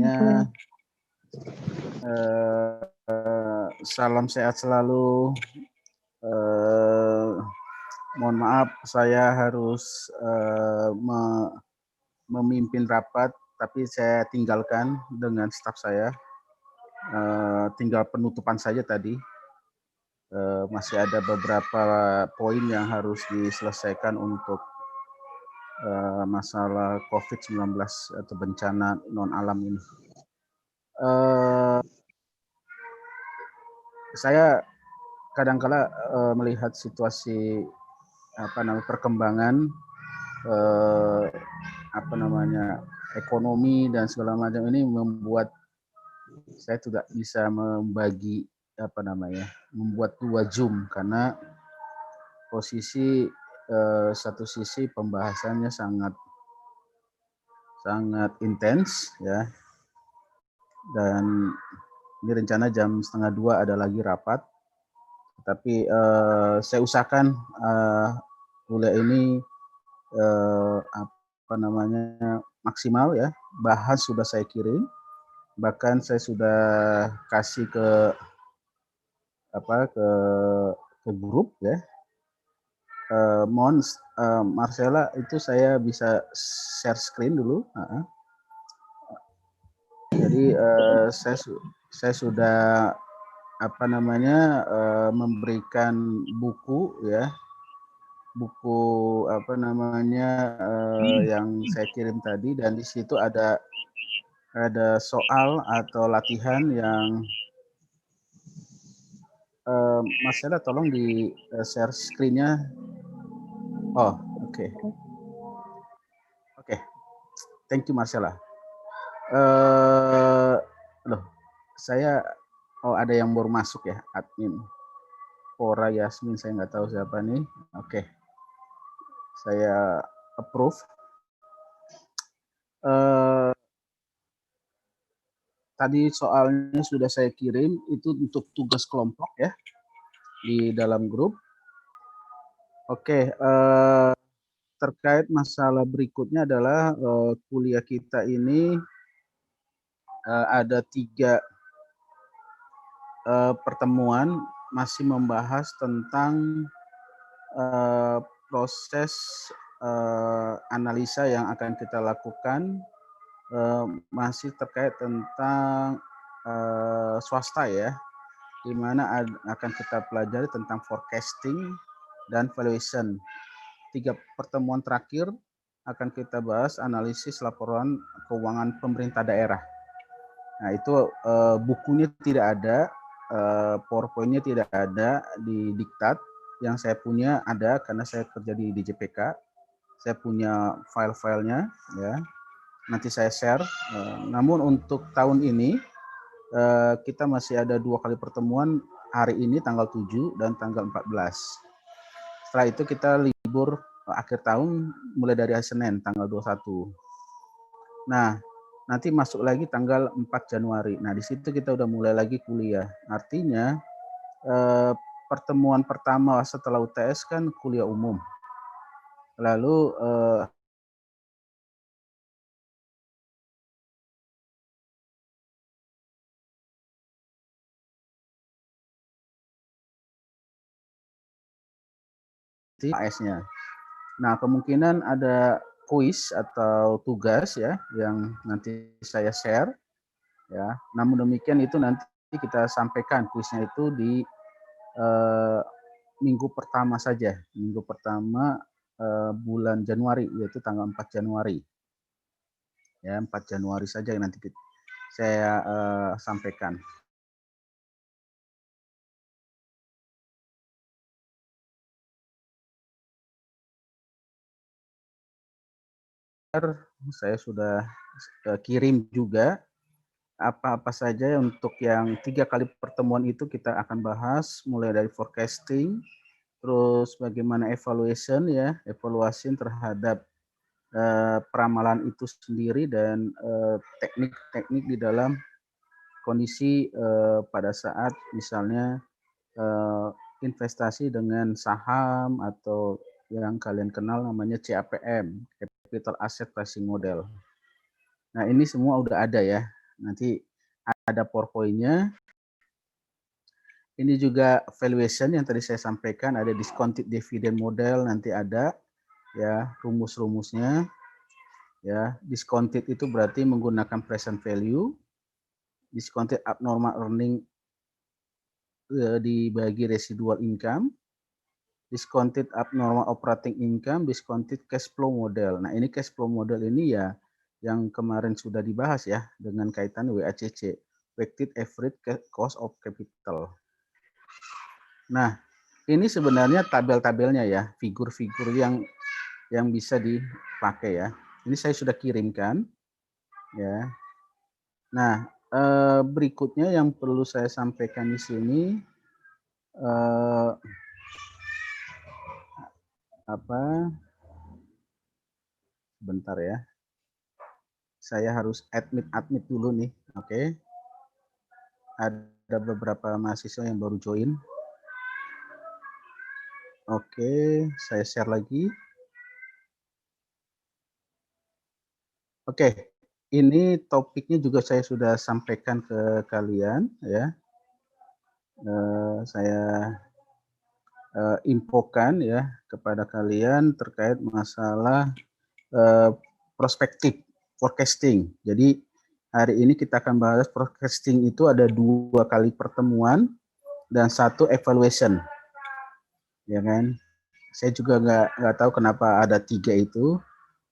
semuanya. Salam sehat selalu. Mohon maaf saya harus memimpin rapat, tapi saya tinggalkan dengan staf saya. Tinggal penutupan saja tadi. Masih ada beberapa poin yang harus diselesaikan untuk masalah COVID-19 atau bencana non alam ini. Saya kadang-kala melihat situasi perkembangan ekonomi dan segala macam ini membuat saya tidak bisa membagi membuat dua Zoom karena posisi satu sisi pembahasannya sangat intens ya, dan ini rencana jam 1:30 ada lagi rapat, tapi saya usahakan kuliah ini maksimal ya. Bahan sudah saya kirim, bahkan saya sudah kasih ke grup ya. Mohon Marcella itu saya bisa share screen dulu. Jadi saya sudah memberikan buku ya, yang saya kirim tadi, dan di situ ada soal atau latihan yang Marcella tolong di share screen-nya. Oh, oke. Thank you Marcella. Saya ada yang baru masuk ya, admin Pora Yasmin, saya nggak tahu siapa nih. Oke. Saya approve. Tadi soalnya sudah saya kirim, itu untuk tugas kelompok ya di dalam grup. Oke, terkait masalah berikutnya adalah kuliah kita ini ada 3 pertemuan masih membahas tentang proses analisa yang akan kita lakukan, masih terkait tentang swasta ya, di mana akan kita pelajari tentang forecasting dan valuation. 3 pertemuan terakhir akan kita bahas analisis laporan keuangan pemerintah daerah. Nah itu bukunya tidak ada, PowerPoint-nya tidak ada di diktat. Yang saya punya ada karena saya kerja di DJPK. Saya punya file-filenya ya. Nanti saya share. Namun untuk tahun ini kita masih ada 2 kali pertemuan, hari ini tanggal 7 dan tanggal 14. Setelah itu kita libur akhir tahun mulai dari hari Senin tanggal 21. Nah, nanti masuk lagi tanggal 4 Januari. Nah, di situ kita udah mulai lagi kuliah. Artinya pertemuan pertama setelah UTS kan kuliah umum. Lalu AS-nya. Nah, kemungkinan ada kuis atau tugas ya yang nanti saya share ya. Namun demikian itu nanti kita sampaikan kuisnya itu di minggu pertama saja, minggu pertama bulan Januari, yaitu tanggal 4 Januari. Ya, 4 Januari saja yang nanti saya sampaikan. Saya sudah kirim juga apa-apa saja untuk yang 3 kali pertemuan itu kita akan bahas, mulai dari forecasting, terus bagaimana evaluasi terhadap peramalan itu sendiri, dan teknik-teknik di dalam kondisi pada saat misalnya investasi dengan saham atau yang kalian kenal namanya CAPM, Capital Asset Pricing Model. Nah ini semua udah ada ya. Nanti ada PowerPoint-nya. Ini juga valuation yang tadi saya sampaikan, ada discounted dividend model, nanti ada ya rumus-rumusnya. Ya, discounted itu berarti menggunakan present value, discounted abnormal earning dibagi residual income, discounted abnormal operating income, discounted cash flow model. Nah, ini cash flow model ini ya yang kemarin sudah dibahas ya dengan kaitan WACC, weighted average cost of capital. Nah, ini sebenarnya tabel-tabelnya ya, figur-figur yang bisa dipakai ya. Ini saya sudah kirimkan ya. Nah, berikutnya yang perlu saya sampaikan di sini bentar ya. Saya harus admit dulu nih, oke. Ada beberapa mahasiswa yang baru join. Oke, saya share lagi. Oke, ini topiknya juga saya sudah sampaikan ke kalian ya. Saya infokan ya kepada kalian terkait masalah prospektif forecasting. Jadi hari ini kita akan bahas forecasting itu ada 2 kali pertemuan dan 1 evaluation, ya kan? Saya juga nggak tahu kenapa ada 3 itu.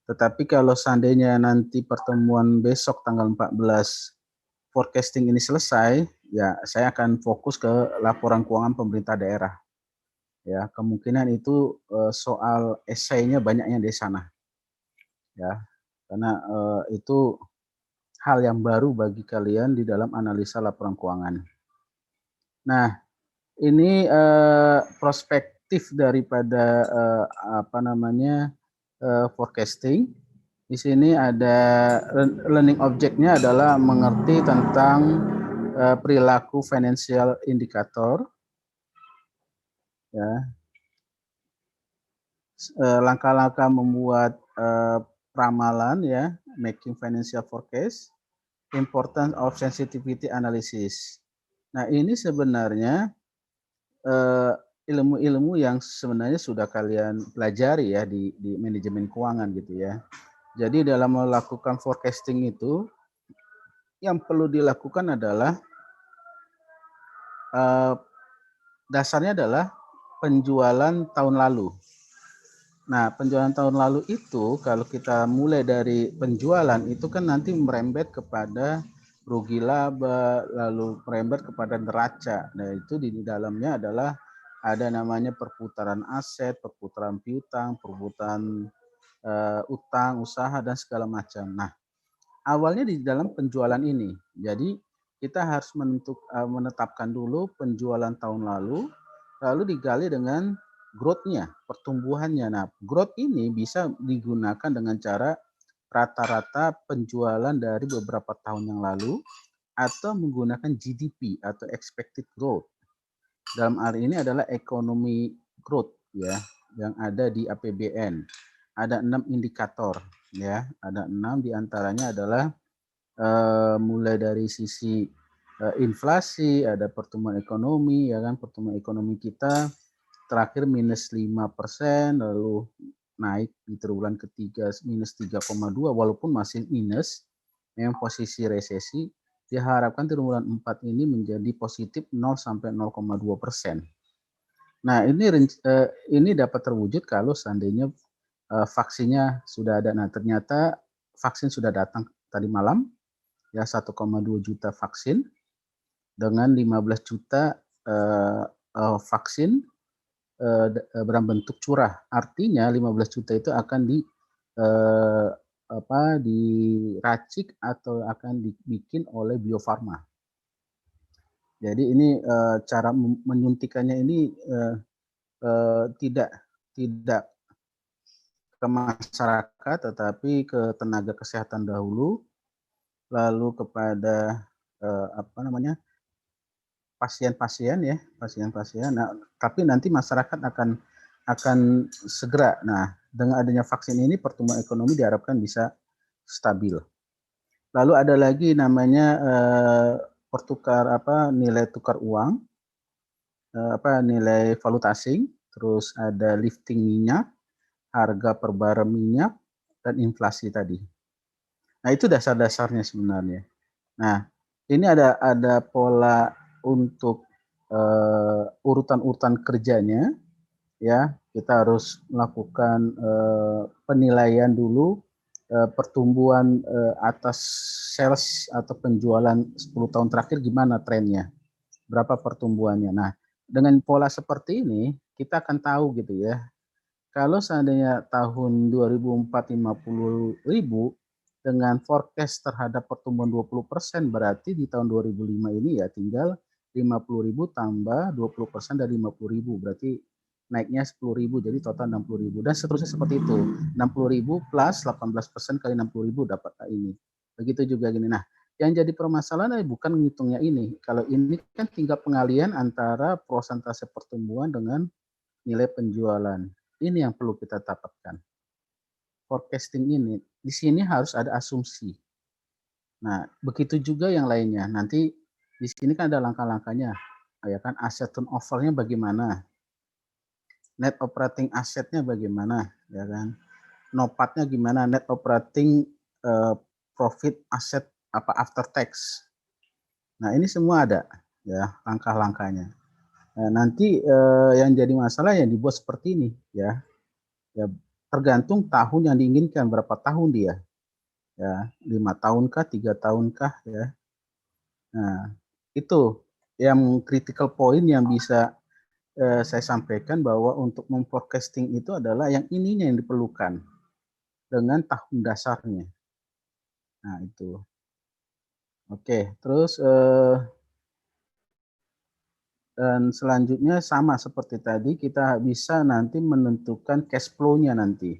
Tetapi kalau seandainya nanti pertemuan besok tanggal 14 forecasting ini selesai, ya saya akan fokus ke laporan keuangan pemerintah daerah. Ya, kemungkinan itu soal esainya banyaknya di sana. Ya, karena itu hal yang baru bagi kalian di dalam analisa laporan keuangan. Nah, ini prospektif daripada forecasting. Di sini ada learning object-nya adalah mengerti tentang perilaku financial indicator. Ya. Langkah-langkah membuat ramalan ya, making financial forecast, importance of sensitivity analysis. Nah, ini sebenarnya ilmu-ilmu yang sebenarnya sudah kalian pelajari ya di manajemen keuangan gitu ya. Jadi dalam melakukan forecasting itu yang perlu dilakukan adalah dasarnya adalah penjualan tahun lalu. Nah, penjualan tahun lalu itu kalau kita mulai dari penjualan itu kan nanti merembet kepada rugi laba, lalu merembet kepada neraca. Nah, itu di dalamnya adalah ada namanya perputaran aset, perputaran piutang, perputaran utang, usaha, dan segala macam. Nah, awalnya di dalam penjualan ini. Jadi, kita harus menetapkan dulu penjualan tahun lalu digali dengan growth-nya, pertumbuhannya. Nah, growth ini bisa digunakan dengan cara rata-rata penjualan dari beberapa tahun yang lalu atau menggunakan GDP atau expected growth. Dalam hal ini adalah ekonomi growth ya yang ada di APBN. Ada 6 indikator ya, ada 6 diantaranya adalah mulai dari sisi inflasi, ada pertumbuhan ekonomi ya kan, pertumbuhan ekonomi kita terakhir minus 5%, lalu naik di triwulan ketiga minus 3,2 walaupun masih minus, memang posisi resesi, diharapkan triwulan 4 ini menjadi positif 0 sampai 0,2%. Nah, ini dapat terwujud kalau seandainya vaksinnya sudah ada. Nah, ternyata vaksin sudah datang tadi malam, ya 1,2 juta vaksin dengan 15 juta vaksin dalam bentuk curah. Artinya 15 juta itu akan diracik atau akan dibikin oleh Bio Farma. Jadi ini cara menyuntikannya ini tidak ke masyarakat tetapi ke tenaga kesehatan dahulu, lalu kepada pasien-pasien ya, pasien-pasien. Nah, tapi nanti masyarakat akan segera. Nah, dengan adanya vaksin ini pertumbuhan ekonomi diharapkan bisa stabil. Lalu ada lagi namanya nilai tukar uang, nilai valuta asing, terus ada lifting minyak, harga per barel minyak, dan inflasi tadi. Nah, itu dasar-dasarnya sebenarnya. Nah, ini ada pola untuk urutan-urutan kerjanya, ya. Kita harus melakukan penilaian dulu pertumbuhan atas sales atau penjualan 10 tahun terakhir gimana trennya, berapa pertumbuhannya. Nah, dengan pola seperti ini kita akan tahu gitu ya. Kalau seandainya tahun 2004 50.000 dengan forecast terhadap pertumbuhan 20%, berarti di tahun 2005 ini ya tinggal 50.000 tambah 20% dari 50.000, berarti naiknya 10.000, jadi total 60.000 dan seterusnya seperti itu. 60.000 plus 18% kali 60.000 dapat ini. Begitu juga gini. Nah, yang jadi permasalahan bukan ngitungnya ini. Kalau ini kan tinggal pengalian antara persentase pertumbuhan dengan nilai penjualan. Ini yang perlu kita dapatkan. Forecasting ini, di sini harus ada asumsi. Nah, begitu juga yang lainnya. Nanti di sini kan ada langkah-langkahnya. Ya kan, asset turnover-nya bagaimana? Net operating asset-nya bagaimana? Ya kan? NOPAT-nya gimana? Net operating profit asset after tax. Nah, ini semua ada ya langkah-langkahnya. Nah, nanti yang jadi masalah yang dibuat seperti ini ya. Ya, tergantung tahun yang diinginkan, berapa tahun dia. Ya, 5 tahunkah, 3 tahunkah ya. Nah, itu yang critical point yang bisa saya sampaikan bahwa untuk memforecasting itu adalah yang ininya yang diperlukan dengan tahun dasarnya. Nah, itu. Oke, terus dan selanjutnya sama seperti tadi kita bisa nanti menentukan cash flow-nya nanti.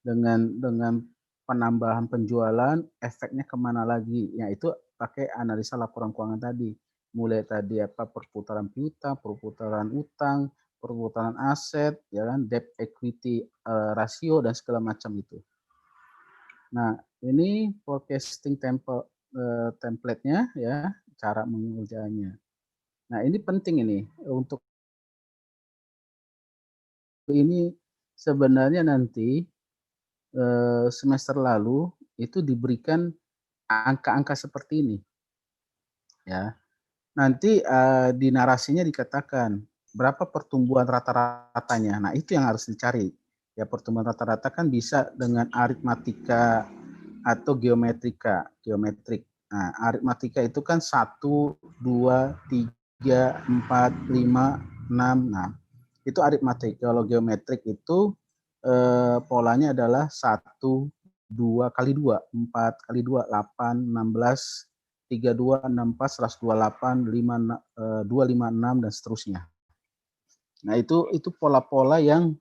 Dengan penambahan penjualan, efeknya kemana lagi? Ya itu pakai analisa laporan keuangan tadi. Mulai tadi perputaran piutang, perputaran utang, perputaran aset, ya kan, debt equity rasio dan segala macam itu. Nah, ini forecasting template-nya ya, cara mengerjakannya. Nah, ini penting ini untuk ini sebenarnya nanti semester lalu itu diberikan angka-angka seperti ini ya. Nanti di narasinya dikatakan berapa pertumbuhan rata-ratanya. Nah, itu yang harus dicari. Ya, pertumbuhan rata-rata kan bisa dengan aritmatika atau geometrik. Nah, aritmatika itu kan 1, 2, 3, 4, 5, 6. Nah, itu aritmatik. Kalau geometrik itu polanya adalah 1, 2 kali 2, 4 kali 2, 8, 16, 32, 64, 128, 256 dan seterusnya. Nah, itu pola-pola yang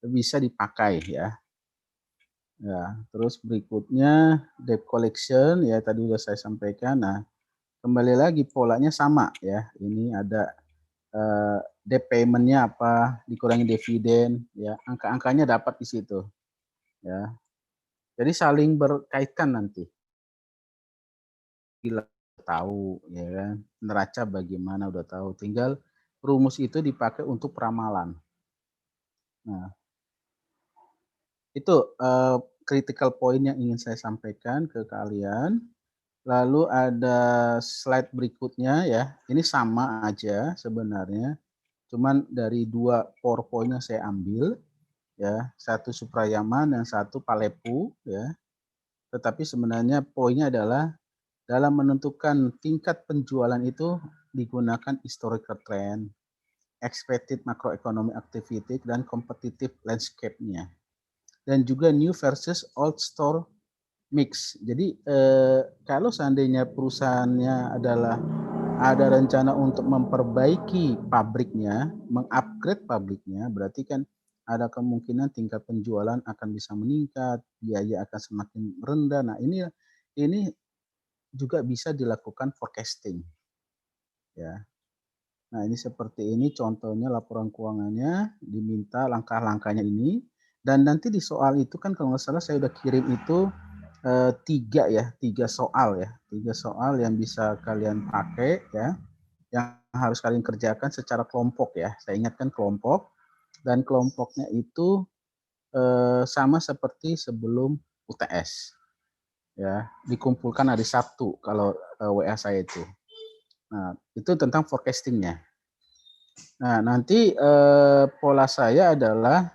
bisa dipakai ya. Ya, terus berikutnya debt collection ya tadi sudah saya sampaikan. Nah, kembali lagi polanya sama ya. Ini ada debt payment-nya apa, dikurangi dividen ya. Angka-angkanya dapat di situ. Ya. Jadi saling berkaitan nanti. Gila tahu ya kan. Neraca bagaimana udah tahu. Tinggal rumus itu dipakai untuk peramalan. Nah, itu critical point yang ingin saya sampaikan ke kalian. Lalu ada slide berikutnya ya. Ini sama aja sebenarnya. Cuman dari 2 PowerPoint yang saya ambil ya, satu Suprayaman dan satu Palepu ya. Tetapi sebenarnya poinnya adalah dalam menentukan tingkat penjualan itu digunakan historical trend, expected macroeconomic activity dan competitive landscape-nya. Dan juga new versus old store mix. Jadi kalau seandainya perusahaannya adalah ada rencana untuk memperbaiki pabriknya, mengupgrade pabriknya, berarti kan ada kemungkinan tingkat penjualan akan bisa meningkat, biaya akan semakin rendah. Nah, ini juga bisa dilakukan forecasting. Ya. Nah, ini seperti ini contohnya laporan keuangannya, diminta langkah-langkahnya ini. Dan nanti di soal itu kan kalau nggak salah saya udah kirim itu tiga soal ya, 3 soal yang bisa kalian pakai ya, yang harus kalian kerjakan secara kelompok ya. Saya ingatkan kelompok, dan kelompoknya itu sama seperti sebelum UTS ya, dikumpulkan hari Sabtu kalau WA saya itu. Nah, itu tentang forecastingnya. Nah, nanti pola saya adalah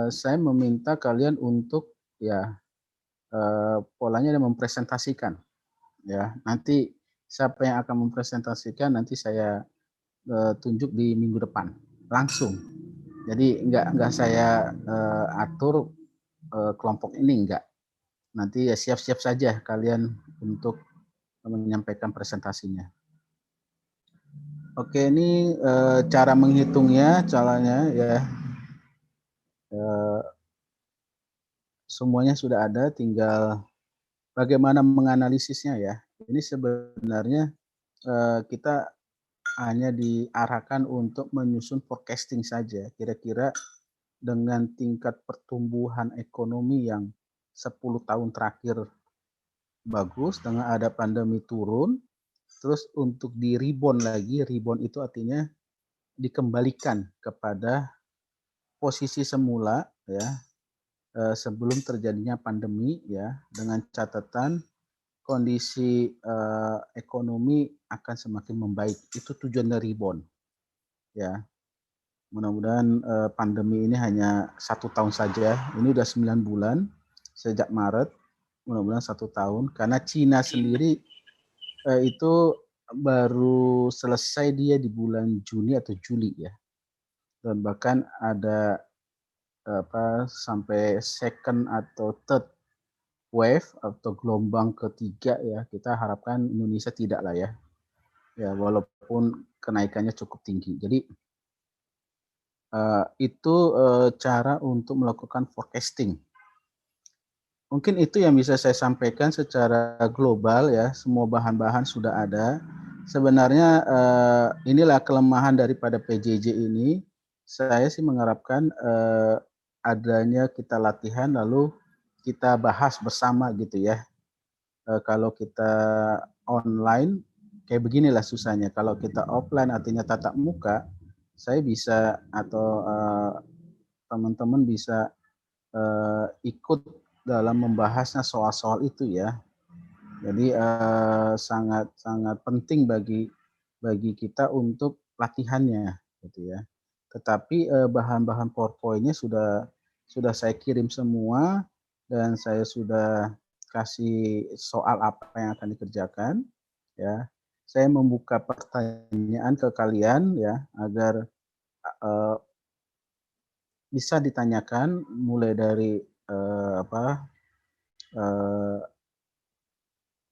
saya meminta kalian untuk ya polanya dan mempresentasikan ya. Nanti siapa yang akan mempresentasikan nanti saya tunjuk di minggu depan langsung. Jadi enggak saya atur kelompok ini, enggak. Nanti ya siap-siap saja kalian untuk menyampaikan presentasinya. Oke, ini cara menghitungnya, caranya ya. Semuanya sudah ada, tinggal bagaimana menganalisisnya ya. Ini sebenarnya kita hanya diarahkan untuk menyusun forecasting saja. Kira-kira dengan tingkat pertumbuhan ekonomi yang 10 tahun terakhir bagus, dengan ada pandemi turun, terus untuk di rebound lagi, rebound itu artinya dikembalikan kepada posisi semula ya, sebelum terjadinya pandemi ya, dengan catatan kondisi ekonomi akan semakin membaik. Itu tujuan dari rebound ya. Mudah-mudahan pandemi ini hanya 1 tahun saja. Ini udah 9 bulan sejak Maret. Mudah-mudahan 1 tahun. Karena Cina sendiri itu baru selesai dia di bulan Juni atau Juli ya. Dan bahkan ada sampai second atau third wave atau gelombang ketiga ya. Kita harapkan Indonesia tidak lah ya. Ya walaupun kenaikannya cukup tinggi. Jadi itu cara untuk melakukan forecasting. Mungkin itu yang bisa saya sampaikan secara global ya, semua bahan-bahan sudah ada. Sebenarnya inilah kelemahan daripada PJJ ini. Saya sih mengharapkan adanya kita latihan lalu kita bahas bersama gitu ya. Kalau kita online kayak beginilah susahnya. Kalau kita offline artinya tatap muka, saya bisa atau teman-teman bisa ikut dalam membahasnya soal-soal itu ya. Jadi sangat penting bagi kita untuk latihannya gitu ya. Tetapi bahan-bahan PowerPoint-nya sudah saya kirim semua dan saya sudah kasih soal apa yang akan dikerjakan ya. Saya membuka pertanyaan ke kalian ya agar bisa ditanyakan mulai dari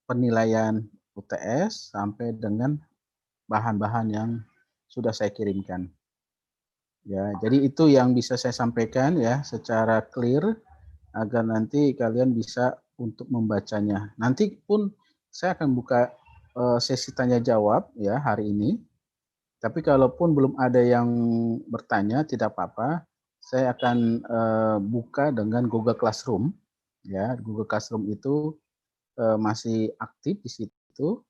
penilaian UTS sampai dengan bahan-bahan yang sudah saya kirimkan. Ya, jadi itu yang bisa saya sampaikan ya secara clear agar nanti kalian bisa untuk membacanya. Nanti pun saya akan buka sesi tanya jawab ya hari ini. Tapi kalaupun belum ada yang bertanya tidak apa-apa, saya akan buka dengan Google Classroom. Ya, Google Classroom itu masih aktif di situ.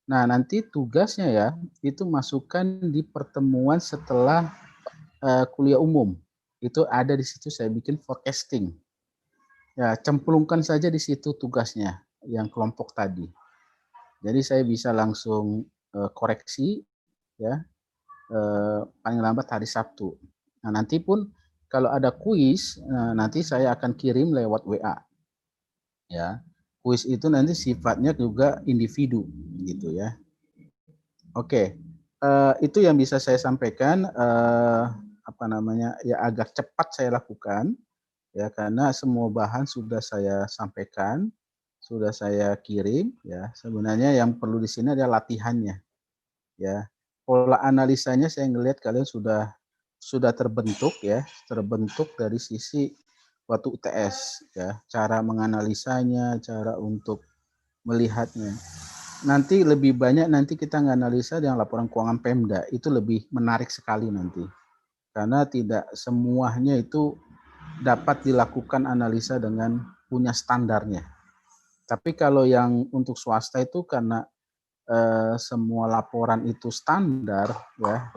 Nah, nanti tugasnya ya itu masukkan di pertemuan setelah kuliah umum. Itu ada di situ saya bikin forecasting. Ya, cemplungkan saja di situ tugasnya yang kelompok tadi. Jadi saya bisa langsung koreksi ya paling lambat hari Sabtu. Nah, nanti pun kalau ada kuis nanti saya akan kirim lewat WA. Ya. Kuis itu nanti sifatnya juga individu gitu ya. Oke. Itu yang bisa saya sampaikan ya agak cepat saya lakukan ya karena semua bahan sudah saya sampaikan, sudah saya kirim ya. Sebenarnya yang perlu di sini adalah latihannya ya. Pola analisanya saya ngelihat kalian sudah terbentuk ya, terbentuk dari sisi waktu UTS ya, cara menganalisanya, cara untuk melihatnya. Nanti lebih banyak nanti kita menganalisa dengan laporan keuangan Pemda, itu lebih menarik sekali nanti. Karena tidak semuanya itu dapat dilakukan analisa dengan punya standarnya. Tapi kalau yang untuk swasta itu karena semua laporan itu standar ya,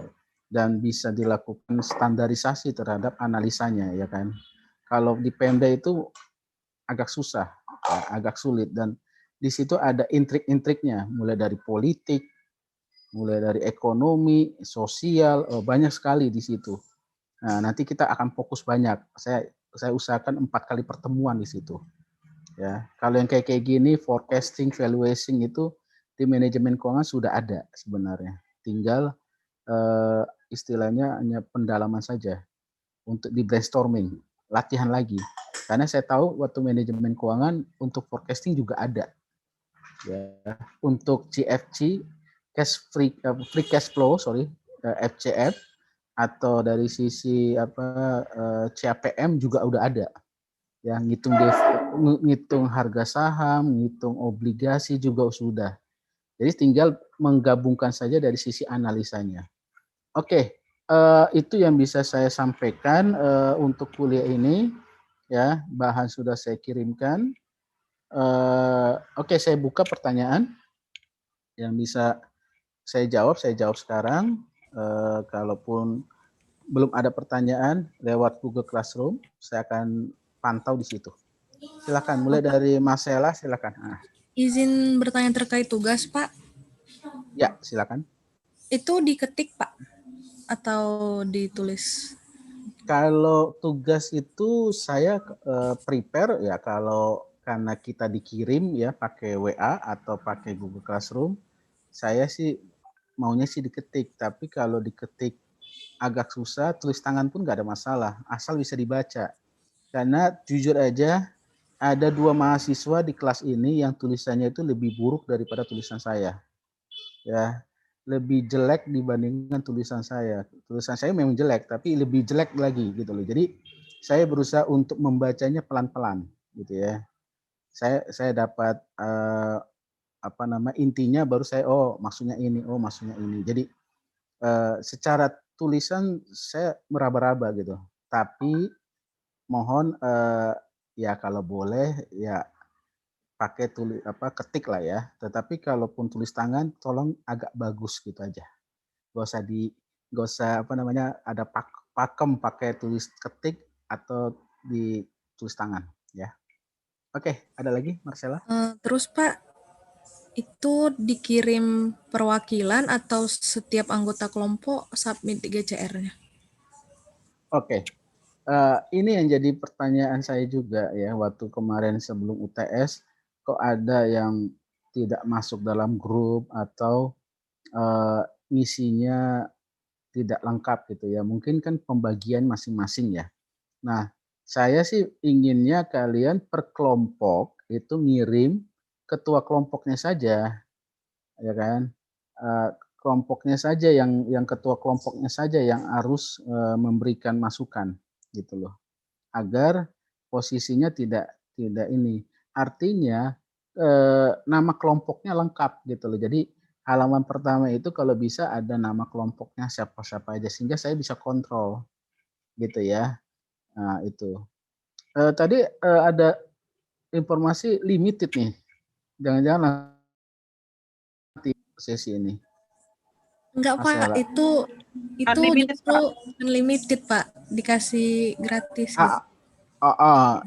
dan bisa dilakukan standarisasi terhadap analisanya ya kan. Kalau di Pemda itu agak susah, ya, agak sulit, dan di situ ada intrik-intriknya, mulai dari politik, mulai dari ekonomi, sosial, banyak sekali di situ. Nah, nanti kita akan fokus banyak. Saya usahakan 4 kali pertemuan di situ. Ya, kalau yang kayak gini, forecasting, valuation itu di manajemen keuangan sudah ada sebenarnya. Tinggal istilahnya hanya pendalaman saja untuk di brainstorming, latihan lagi. Karena saya tahu waktu manajemen keuangan untuk forecasting juga ada. Ya, untuk CFC, free cash flow, FCF, atau dari sisi CAPM juga udah ada. Ya, ngitung harga saham, ngitung obligasi juga sudah. Jadi tinggal menggabungkan saja dari sisi analisanya. Oke, itu yang bisa saya sampaikan untuk kuliah ini. Ya, bahan sudah saya kirimkan. Oke, saya buka pertanyaan yang bisa saya jawab sekarang. Kalaupun belum ada pertanyaan lewat Google Classroom, saya akan pantau di situ. Silakan, mulai dari Mas Sela, silakan. Izin bertanya terkait tugas, Pak. Ya, silakan. Itu diketik, Pak, atau ditulis? Kalau tugas itu saya prepare ya, kalau karena kita dikirim ya pakai WA atau pakai Google Classroom, saya sih maunya sih diketik. Tapi kalau diketik agak susah, tulis tangan pun nggak ada masalah, asal bisa dibaca. Karena jujur aja ada 2 mahasiswa di kelas ini yang tulisannya itu lebih buruk daripada tulisan saya. Ya, lebih jelek dibandingkan tulisan saya. Tulisan saya memang jelek, tapi lebih jelek lagi gitu loh. Jadi saya berusaha untuk membacanya pelan-pelan gitu ya. Saya dapat intinya, baru saya maksudnya ini, maksudnya ini. Jadi secara tulisan saya meraba-raba gitu. Tapi mohon ya kalau boleh ya pakai ketik lah ya. Tetapi kalaupun tulis tangan tolong agak bagus gitu aja. Gak usah ada pakem pakai tulis ketik atau di tulis tangan ya. Oke, ada lagi Marcella? Terus Pak, itu dikirim perwakilan atau setiap anggota kelompok submit GCR-nya? Oke. Ini yang jadi pertanyaan saya juga ya, waktu kemarin sebelum UTS, kok ada yang tidak masuk dalam grup atau misinya tidak lengkap gitu ya. Mungkin kan pembagian masing-masing ya. Nah, saya sih inginnya kalian per kelompok itu ngirim ketua kelompoknya saja, ya kan? Kelompoknya saja yang ketua kelompoknya saja yang harus memberikan masukan gitu loh. Agar posisinya tidak ini. Artinya nama kelompoknya lengkap gitu loh. Jadi halaman pertama itu kalau bisa ada nama kelompoknya siapa-siapa aja sehingga saya bisa kontrol gitu ya. Nah, itu. Tadi ada informasi limited nih. Jangan-jangan nanti sesi ini. Enggak Mas Pak, Ella. itu Unlimited, justru Pak. unlimited Pak, dikasih gratis gitu. Ah,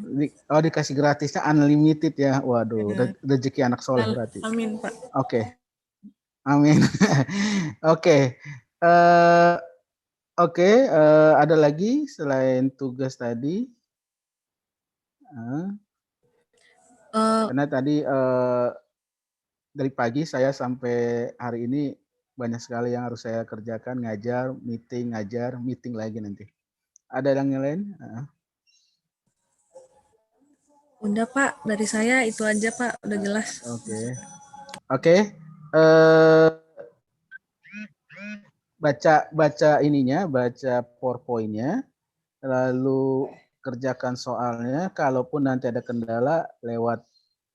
dikasih gratisnya unlimited ya. Waduh, rezeki anak soleh berarti. Amin Pak. Oke. Amin. Oke. Oke, ada lagi selain tugas tadi? Karena tadi dari pagi saya sampai hari ini banyak sekali yang harus saya kerjakan, ngajar, meeting lagi nanti. Ada yang lain? Udah Pak, dari saya itu aja Pak, udah jelas. Oke. Baca ininya, baca PowerPoint-nya, lalu kerjakan soalnya. Kalaupun nanti ada kendala lewat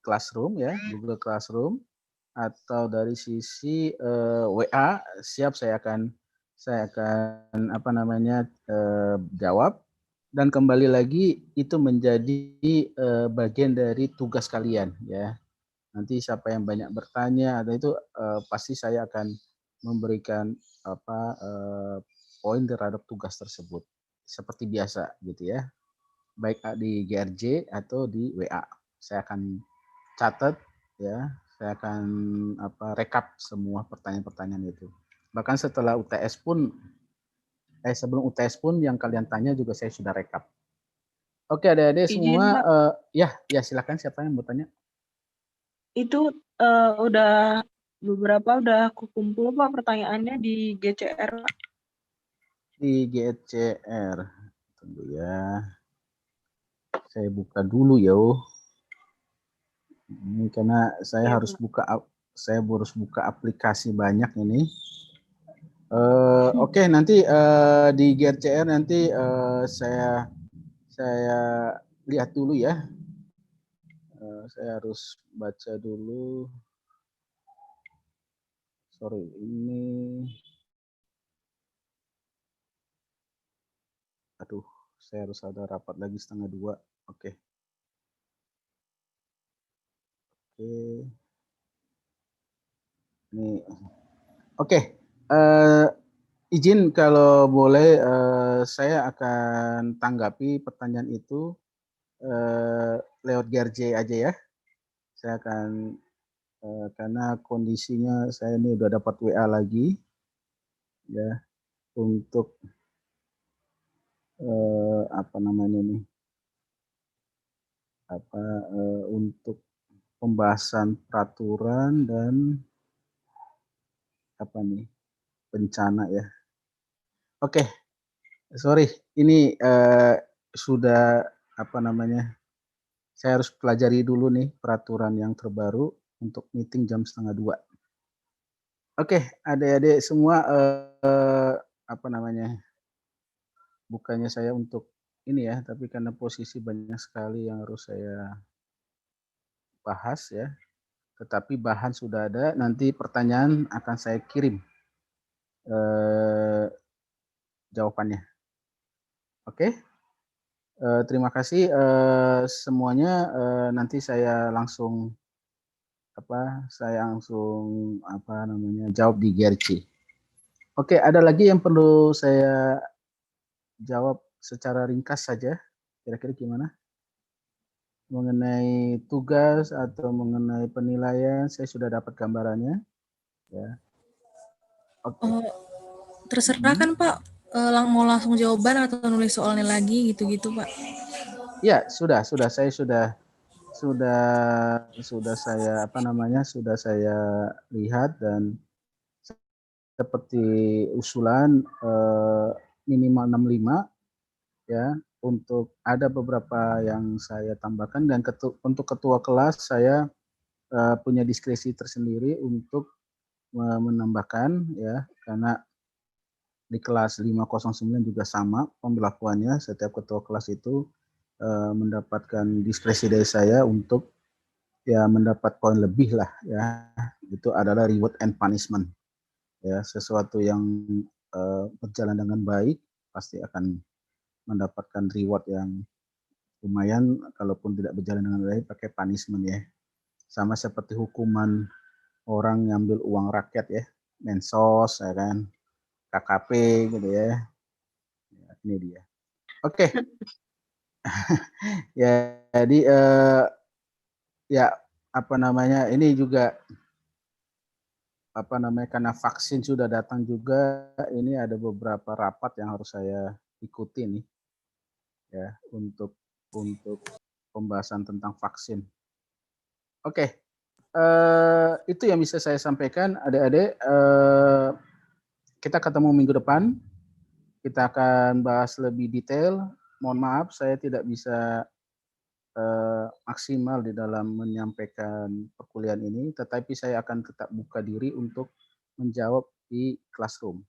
Classroom ya, Google Classroom, atau dari sisi WA, siap saya akan jawab. Dan kembali lagi itu menjadi bagian dari tugas kalian ya. Nanti siapa yang banyak bertanya atau itu pasti saya akan memberikan poin terhadap tugas tersebut seperti biasa gitu ya. Baik di GRJ atau di WA. Saya akan catat ya, saya akan rekap semua pertanyaan-pertanyaan itu. Bahkan setelah UTS pun sebelum UTS pun yang kalian tanya juga saya sudah rekap. Oke, adik-adik Izin, semua, Pak. Ya silakan siapa yang mau tanya? Itu udah beberapa udah aku kumpul Pak pertanyaannya di GCR. Pak. Di GCR. Tunggu ya. Saya buka dulu ya. Ini karena saya Ya, harus Pak. buka aplikasi banyak ini. Oke, nanti di GCR nanti saya lihat dulu ya. Saya harus baca dulu. Sorry, ini. Aduh, saya harus ada rapat lagi 1:30. Oke. Ini. Oke. Izin kalau boleh saya akan tanggapi pertanyaan itu lewat GRJ aja ya. Saya akan karena kondisinya saya ini udah dapat WA lagi ya untuk untuk pembahasan peraturan dan bencana ya. Oke, sorry ini sudah saya harus pelajari dulu nih peraturan yang terbaru untuk meeting jam 1:30. Oke, adik-adik semua bukannya saya untuk ini ya, tapi karena posisi banyak sekali yang harus saya bahas ya. Tetapi bahan sudah ada, nanti pertanyaan akan saya kirim jawabannya. Oke? Terima kasih semuanya. Nanti saya langsung jawab di GRC. Oke, ada lagi yang perlu saya jawab secara ringkas saja. Kira-kira gimana? Mengenai tugas atau mengenai penilaian, saya sudah dapat gambarannya. Ya. Oke. Terserah kan Pak, mau langsung jawaban atau nulis soalnya lagi gitu-gitu Pak? Ya, sudah saya sudah saya lihat dan seperti usulan minimal 65 ya, untuk ada beberapa yang saya tambahkan dan untuk ketua kelas saya punya diskresi tersendiri untuk menambahkan ya, karena di kelas 509 juga sama pemberlakuannya, setiap ketua kelas itu mendapatkan diskresi dari saya untuk ya mendapat poin lebih lah ya, itu adalah reward and punishment ya, sesuatu yang berjalan dengan baik pasti akan mendapatkan reward yang lumayan, kalaupun tidak berjalan dengan baik pakai punishment ya, sama seperti hukuman orang ngambil uang rakyat ya, mensos ya kan, KKP gitu ya, ini dia. Oke. Ya, jadi ya ini juga karena vaksin sudah datang juga, ini ada beberapa rapat yang harus saya ikuti nih ya, untuk pembahasan tentang vaksin. Oke, itu yang bisa saya sampaikan adik-adik. Kita ketemu minggu depan, kita akan bahas lebih detail. Mohon maaf saya tidak bisa maksimal di dalam menyampaikan perkuliahan ini, tetapi saya akan tetap buka diri untuk menjawab di classroom.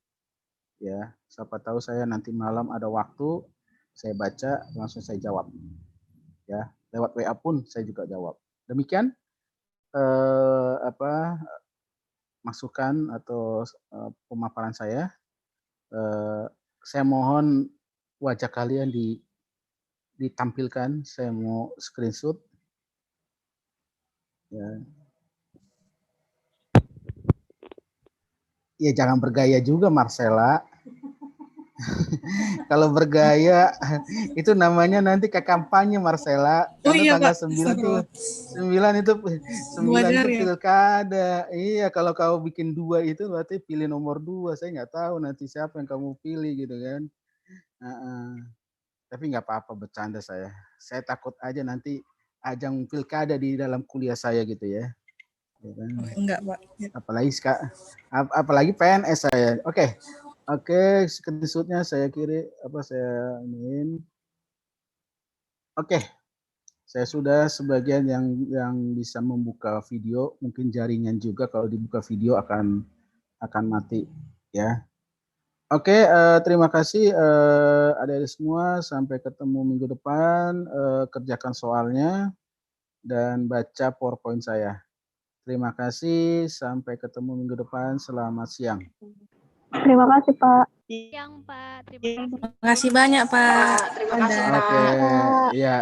Ya, siapa tahu saya nanti malam ada waktu, saya baca langsung saya jawab. Ya, lewat WA pun saya juga jawab. Demikian masukan atau pemaparan saya. Saya mohon wajah kalian ditampilkan. Saya mau screenshot. Ya. Ya jangan bergaya juga Marcella. Kalau bergaya itu namanya nanti ke kampanye Marcella. Oh Karena iya tanggal Pak, 9 tuh 9 itu 9 wajar itu ya. pilkada. Iya, kalau kau bikin 2 itu berarti pilih nomor 2. Saya nggak tahu nanti siapa yang kamu pilih gitu kan. Tapi nggak apa-apa, bercanda saya. Saya takut aja nanti ajang pilkada di dalam kuliah saya gitu ya. Oh, enggak Pak. Apalagi PNS saya. Oke, screenshotnya saya ingin. Oke, saya sudah sebagian yang bisa membuka video, mungkin jaringan juga kalau dibuka video akan mati ya. Oke, terima kasih adik-adik semua. Sampai ketemu minggu depan. Kerjakan soalnya dan baca PowerPoint saya. Terima kasih. Sampai ketemu minggu depan. Selamat siang. Terima kasih, Pak. Siang, Pak. Terima kasih. Terima kasih banyak Pak. Terima kasih, Dadah. Oke, ya.